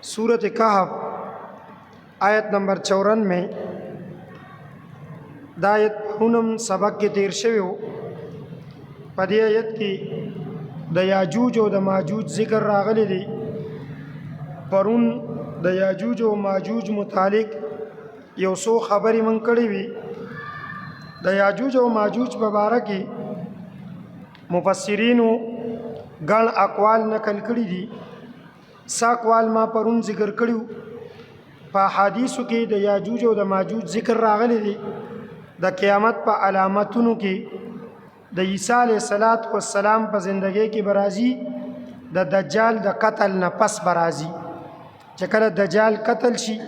सूरत कहफ आयत नंबर 54 में दायत हुनम सबक के तेर शव्यो पदी आयत की द याजूज और द माजूज ज़िक्र रागले दी परुन द याजूज और माजूज मुतालिक योसो खबरी मन कड़ी हुई द याजूज और माजूज मुबारक की मुफस्सिरीन गण अक़वाल नकल कड़ी दी सा अक़वाल मा परुन ज़िक्र कड़ियो पा हादीसु के द याजूज और द माजूज ज़िक्र रागले दी द क़यामत पा अलामतुनु की द ईसा अलैहिस्सलातु वस्सलाम पर ज़िंदगी की बराजी द दज्जाल द कत्ल न पस बराजी चकल दज्जाल कत्ल शी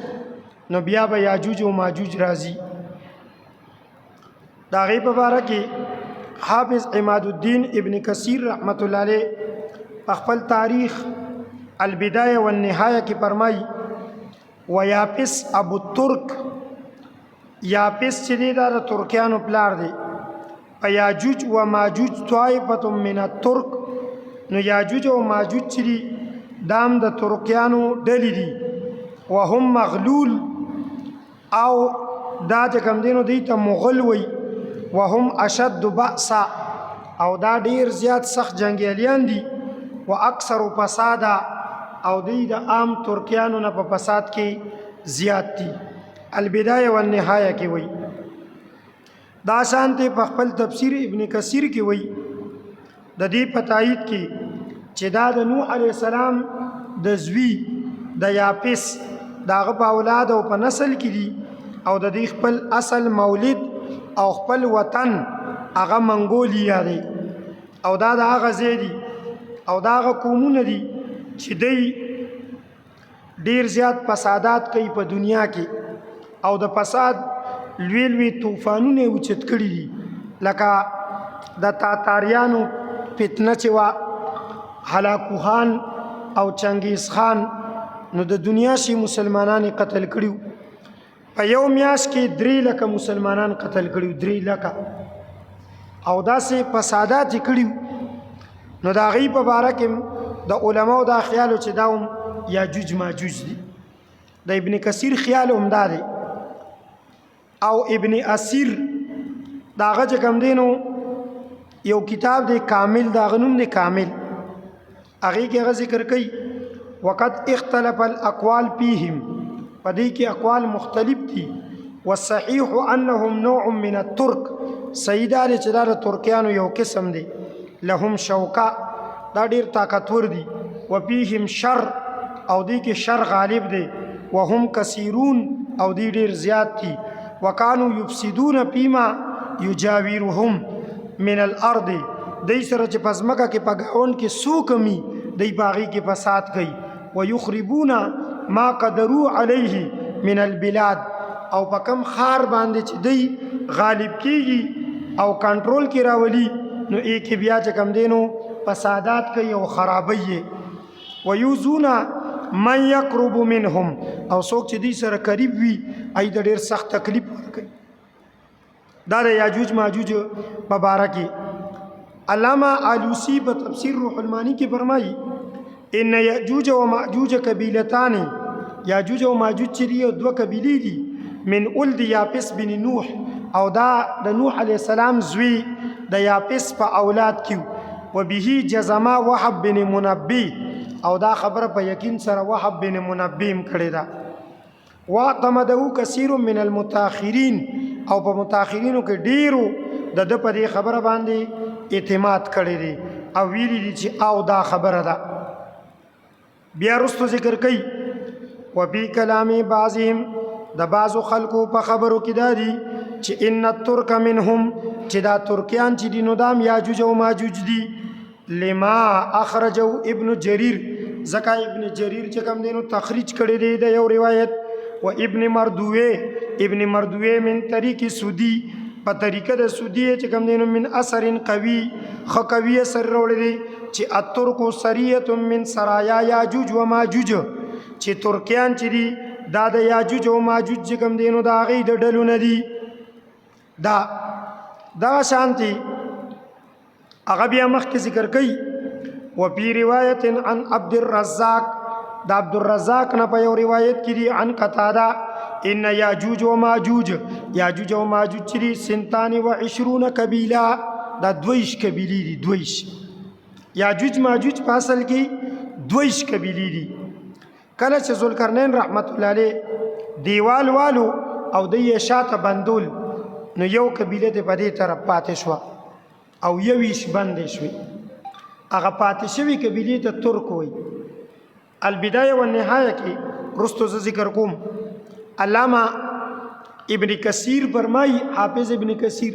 नो बिया ब याजूज व माजूज राजी दाग़ी मुबारक की हाफिज़ इमादुद्दीन इब्न कसीर रहमतुल्लाह अलैह अख़फल तारीख़ अलबिदाया व निहाया की फरमाई व यापिस अबू तुर्क यापिस चिदीदा द तुर्कियानो प्लार दे याजूज व माजूज त्वाइफ़तुम मिन तुर्क नो याजूज व माजूज चिदी दाम द तुर्कियानो डली दी व हम मग़लूल आओ दा जकम दिनो दी त मुग़ल वई व हम अशद बअसा और दा ढेर ज़्यादा सख्त जंगेलियान दी व अक्सर फसादा और दी द आम तुर्कियानो न फसाद की ज़्याद थी अलबिदाया व निहाया की वई दाशांत फ़ख़्फ़ल तफसीर इब्न कसीर की वई ददी पतायद की चिदा द नूह अलैहिस्सलाम द ज़वी द यापिस दाग़ प औलाद और प नस्ल की दी और ददी ख़्फ़ल असल मौलिद और ख़्फ़ल वतन आगा मंगोलिया दे और दा आगा ज़ेदी और दाग़ कौमुन दी चिदई ढेर ज़्यादा फसादात कई प दुनिया की और द फसाद लुई लुई तूफ़ानों उचित कड़ी दी लका द तातारियानो फितना चवा हलाकू खान और चंगेज़ खान नो द दुनिया से मुसलमानान कत्ल कड़ियो पयो म्यास के 3 लाख मुसलमानान कत्ल कड़ियो 3 लाख और दा से फसादात कड़ियो नो दाग़ी मुबारक द उलमा दा ख्याल चिदाउम याजूज माजूज दी द इब्न कसीर ख्याल उमदा दे और इब्न असीर दाग़ जकम देनो यो किताब दे कामिल दाग़नुम दे कामिल आगे के ज़िक्र कई वक़त इख्तलफ़ल अक़वाल फ़ीहिम पदी के अक़वाल मुख्तलिफ थी व सहीह अन्नहुम नौउम मिन तुर्क सईदा रे चदार तुर्कियानो यो किस्म दे लहुम शौका दा ढेर ताकतवर दी व फ़ीहिम शर और दी के शर गालिब दे व हम कसीरून और दी ढेर ज़्याद थी वकानु युफसिदून फ़ीमा युजाविरुहुम मिनल अर्द दई सरच पज़मका के पगावन के सो कमी दई बागी के फसाद गई व युखरिबूना मा कदरू अलैहि मिनल बिलाद और पकम खार बांधे च दई गालिब कीगी और कंट्रोल की रावली नो एक बिया चकम देनो फसादात कई और ख़राबी व यूज़ूना मन यक़रुबु मिनहुम और सोक च दी सर करीब हुई आई द ढेर सख्त तकलीफ कई दादा याजूज माजूज मुबारकी अल्लामा आलूसी ब तफसीर रूहुल मानी की फरमाई इन याजूज व माजूज कबीलतान याजूज व माजूज चिरी और 2 कबीली दी मिन उल्द यापिस बिन नूह और दा द नूह अलैहिस्सलाम ज़वी द यापिस प औलाद क्यों व बिही जज़मा वहब बिन मुनब्बी और दा खबर पर यकीन सर वहब बिन मुनब्बीम खड़े दा व तमदहु कसीर मिनल मुताखिरीन और प मुताखिरीनों के ढेरो द पर खबर बांधे एतमाद करे दे और वीली दी ची आओ दा खबर दा बिया रुस्तु ज़िक्र कई व बी कलामी बाज़िम द बाज़ो खल्को प खबरों की दादी ची इन्ना तुर्क मिनहुम चिदा तुर्कियान ची दिनो दाम याजूज व माजूज दी लिमा अखरजो इब्न जरीर ज़का इब्न जरीर चकम देनो तखरीज करे दे द यो रिवायत व इब्न मरदुए मिन तरीक़ सुदी प तरीक़ा द सुदी चकम देनो मिन असरिन कवी ख़कवी असर रोड़े दे ची अतुर्को सरियतुम मिन सराया याजूज व माजूज ची तुर्कियान चिदी दादा याजूज व माजूज चकम देनो दा आगी द डलु नदी दा शांति अगबिया मख के ज़िक्र कई व फी रिवायत अन अब्दुर्रज़्ज़ाक़ د عبدالرزاق نه په یو روایت کې دی عن قتاده ان یاجوج و ماجوج یاجوج و ماجوج چې دي 22 قبیله دا 22 قبیلې دي 22 یاجوج ماجوج په اصل کې 22 قبیلې دي کله چې ذوالقرنین رحمت الله علیه دیوال والو او د یې شاته بندول نو یو قبیله د په دې طرف پاتې شوه او یو یې بندې شوې هغه پاتې شوي قبیلې ته ترک وایي البدایه والنهایه کې رستو زه ذکر کوم علامه ابن کثیر فرمایي حافظ ابن کثیر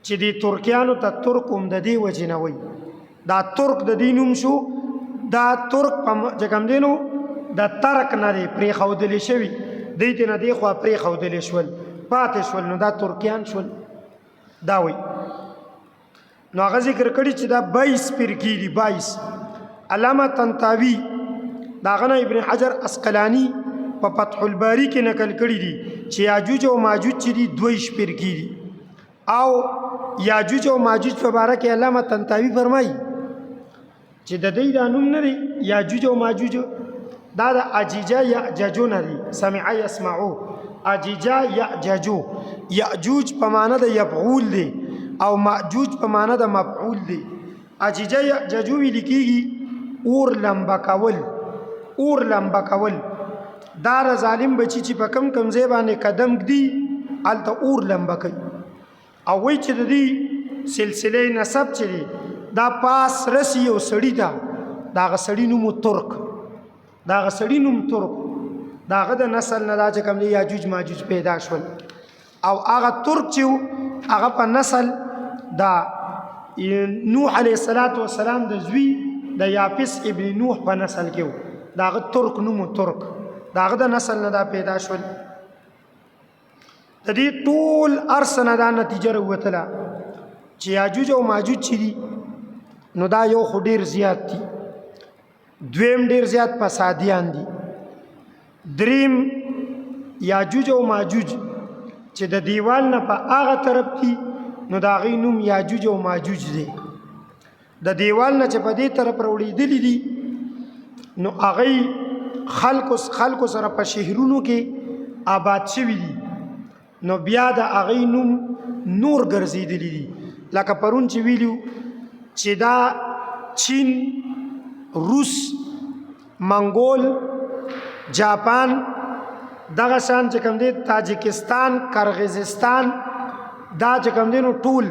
چې د ترکیانو ته ترک هم د دې وجې نه وایي دا ترک د دې نوم شو دا ترک چې کوم دی نو د ترک نه دی پرېښودلی شوي دوی ته نه دې خوا پرېښودلی شول پاتې شول نو دا ترکیان شول دا وایي نو هغه ذکر کړي چې دا 22 فرقې دي 22 علامه طنطاوي د هغه نه ابن حجر اسقلاني په فتح الباری کې نقل کړي دي چې یاجوج او ماجوج چې دي 22 فرقې دي او یاجوج او ماجوج په باره کې علامه طنطاوي فرمایي چې د دوی دا نوم نه دی یاجوج او ماجوج دا د اجیجا یعججو نه دی سمع یسمعو اجیجا یعججو یعجوج په معنی د یفعول دی او ماجوج په معنی د مفعول دی اجیجا یعججو ویل کېږي اور لمبه کول اور لمبه کول دا ظالم بچی چې په کم کم ځای باندې قدم ږدي هلته اور لمبه کوي او وایي چې د دې سلسله نسب چې دی دا پاس رسی یو سړي ته د هغه سړي نوم ترک د هغه سړي نوم ترک د هغه د نسل نه دا چې کوم دی یاجوج ماجوج پیدا شول او هغه ترک چې هغه په نسل د نوح علیه السلام د زوی د یافس ابن نوح په نسل کې و د هغه ترک نوم ترک د هغه د نسل نه دا پیدا شول د دې ټول ارث نه دا نتیجه راوتله چې یاجوج او ماجوج چې دي نو دا یو خو ډېر زیات دي دویم ډېر زیات فسادیان دي دریم یاجوج او ماجوج چې د دیوال نه په هغه طرف دي نو د هغې نوم یاجوج او ماجوج دی د دیوال نه چې په دې طرف راوړېدلي دي نو هغې خلکو سره په شهرونو کې آباد شوي دي نو بیا د هغې نوم نور ګرځېدلي دي لکه پرون چې ویلو چې دا چین روس منګول جاپان دغه شان چې کوم دی تاجکستان کرغیزستان دا چې کوم دی نو ټول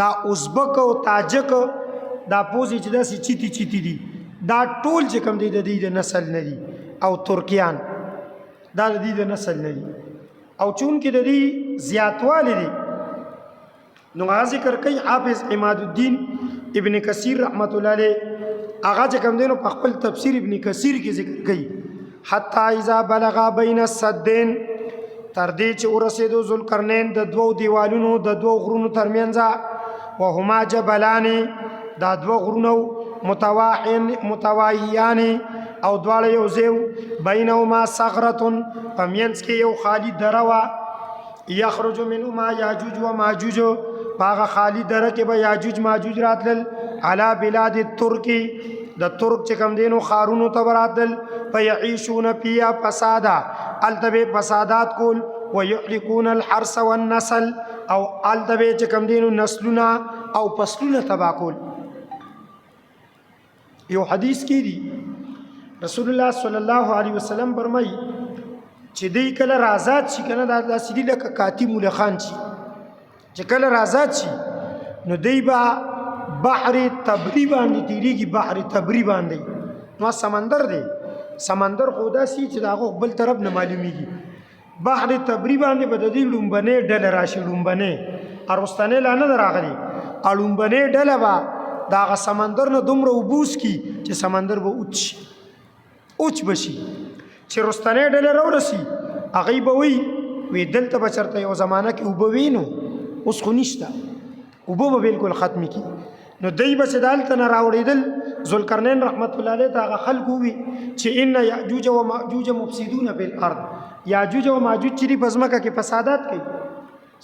دا ازبک او تاجک دا پوزي چې داسې چیتی چیتی دي دا ټول چې کوم دی د دې د نسل نه دي او ترکیان دا د دې د نسل نه دي او چون کې د دې زیاتوالی دي نو هغه ذکر کوي حافظ عماد الدین ابن کثیر رحمت الله علیه هغه چې کوم دی نو په خپل تفسیر ابن کثیر کې ذکر کوي حتی اذا بلغا بین السدین تر دې چې ورسېدو ذوالقرنین د دوو دیوالونو د دوو غرونو ترمنځ وهما جبلان دا دوه غرونو متواهیان او دواړه یو ځای بینهما ثغرة په منځ کې یو خالی دره وه یخرج منهما یاجوج و ماجوج په هغه خالی دره کې به یاجوج ماجوج راتلل علی بلاد الترک د ترک چې کوم دی نو ښارونو ته به راتلل فیعیشون فیها فسادا هلته به فسادات کول ویحرقون الحرث والنسل او هلته به چې کوم دی نو نسلونه او فصلونه تباه کول یو حدیث کې دی رسول الله صلی الله علیه وسلم فرمایي چې دی کله رازات شي کنه دا داسې دي لکه کاتی مولا خان شي چې کله رازات شي نو دی به بحر تبری باندې تیریږي بحر تبری باندې نو سمندر دی سمندر خو داسې چې د هغه بل طرف نه معلومیږي بحر تبری باندې به د دې لومبنې ډله راشي لومبنې ارستانې لا نه راغلي لومبنې ډله به د هغه سمندر نه دومره اوبوس کی چې سمندر به اوچ بشي چې رستنې ډلې راورسي هغوی به وی دلته به چېرته یو زمانه کې اوبه وي نو اوس خو نشته اوبه به بالکل ختمې کي نو دی به چې د هلته نه راوړېدل ذوالقرنین رحمت الله علیه ته هغه خلک ووي چې ان یاجوج و ماجوج مفسدون فی الارض یاجوج و ماجوج چې دي په ځمکه کې فسادات کوي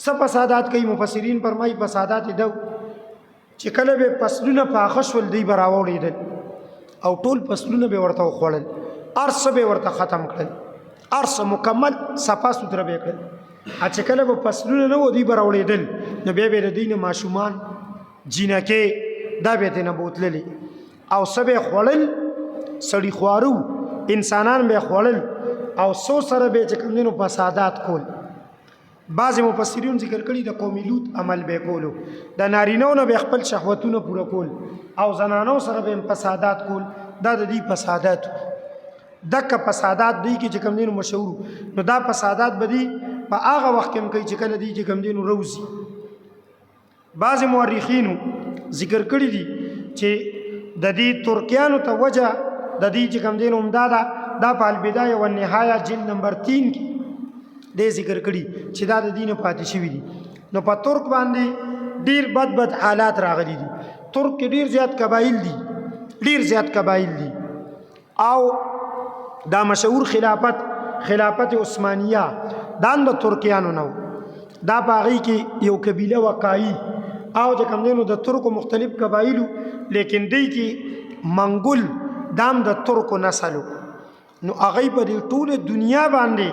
څه فسادات کوي مفسرین فرمایي فسادات یې دو چې کله به فصلونه پاخه شول دی به راوړېدل او ټول فصلونه به ورته وخوړل ارس به ورته ختم کړل ارس مکمل صفا سوتره به کړل چې کله به فصلونه نه و دوی به راوړېدل نو بیا به د دوی نه ماشومان جینکې دا به ترې نه بوتللې او څه به خوړل سړي خوارو انسانان به خوړل او سو سره به چې کوم دي نو فسادات کول بعضې مفسرین ذکر کړي د قوم لوط عمل به کولو د نارینهو نه به خپل شهوتونه پوره کول او زنانو سره به فسادات کول دا د دې فسادات دغه فسادات دی کې چې کوم دي نو مشهور نو دا فسادات به دي په هغه وخت کې کوي چې کله دی چې کوم دي نو روزي بعضې مورخینو ذکر کړي دي چې د دې ترکیانو ته وجه د دې چې کوم دي نو امداده دا په البدایه والنهایه جلد نمبر 3 کې دې ذکر کړي چې دا د دین پاتې شوي دي نو په ترک باندې ډیر بد حالات راغلي دي ترک کې ډیر زیات قبایل دي او دا مشهور خلافت عثمانیه دا د ترکیانو نو دا باغی کې یو قبیله وقایي او د کوم دینو د ترکو مختلف قبایلو لیکن دی کې منګول دام د ترکو نسلو نو هغه په دې ټوله دنیا باندې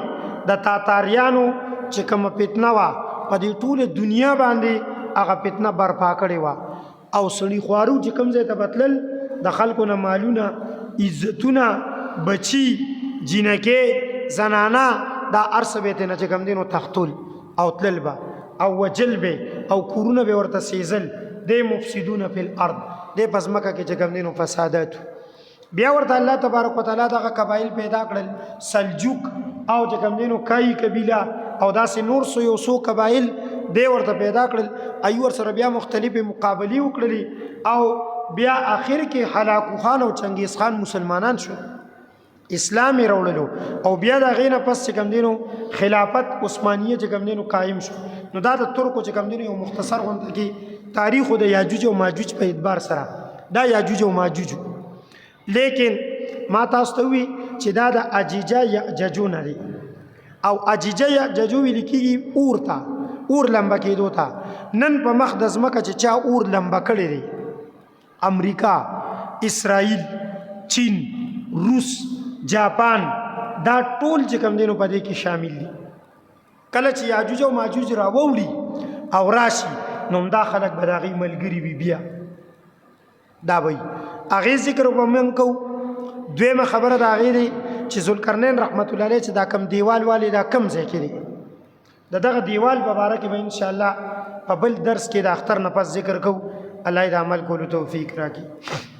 د تاتاریانو چې کوم فتنه وا په دې ټوله دنیا باندې هغه فتنه برپا کړې وا او سړي خوارو چې کوم ځای ته بتلل د خلکو نه مالونه عزتونه بچي جینکې زنانه دا ارس به ته نه چې کوم دینو تختول او تلل با او وجل به او کورونه به ورته سیزل د مفسدون فی الارض د پس مکه کې چې کوم دینو فسادات بیا ورته الله تبارک وتعالى دغه قبایل پیدا کړل سلجوق او چې کوم دینو کای قبیله او داسې نور یو څو قبایل دی ورته پیدا کړل ایور سره بیا مختلفه مقابله وکړلې او بیا اخر کې هلاکو خان او چنگیز خان مسلمانان شو اسلام راوړلو او بیا دا غینه پس چې کوم دینو خلافت عثمانیه چې کوم دینو قائم شو نو دا د ترکو چې کوم دینو یو مختصر غونډه کې تاریخ د یاجوج او ماجوج په اعتبار سره دا یاجوج او ماجوج لیکن ما تاسو ته وی چې دا د اجیجا یاجوج نه دی او اجیجا یاجوج ویل کېږي اور لمبا کېدو ته نن په مخ د ځمکه چې چا اور لمبا کړی دی امریکا اسرائیل چین روس جاپان دا ټول چې کوم دینو په دې کې شامل دي کله چې یاجوج او ماجوج راوړي او راشي نو دا خلک به د هغې ملګري وي بیا دا وایي هغې ذکر به موږ کوو دویمه خبره د هغې دی چې ذوالقرنین رحمت الله علیه چې دا کم دیوال والی دا کم ځای کې دی د دغه دیوال په باره کې به انشاءالله په بل درس کې د اختر نه پس ذکر کوو الله د عمل کولو توفیق راکړي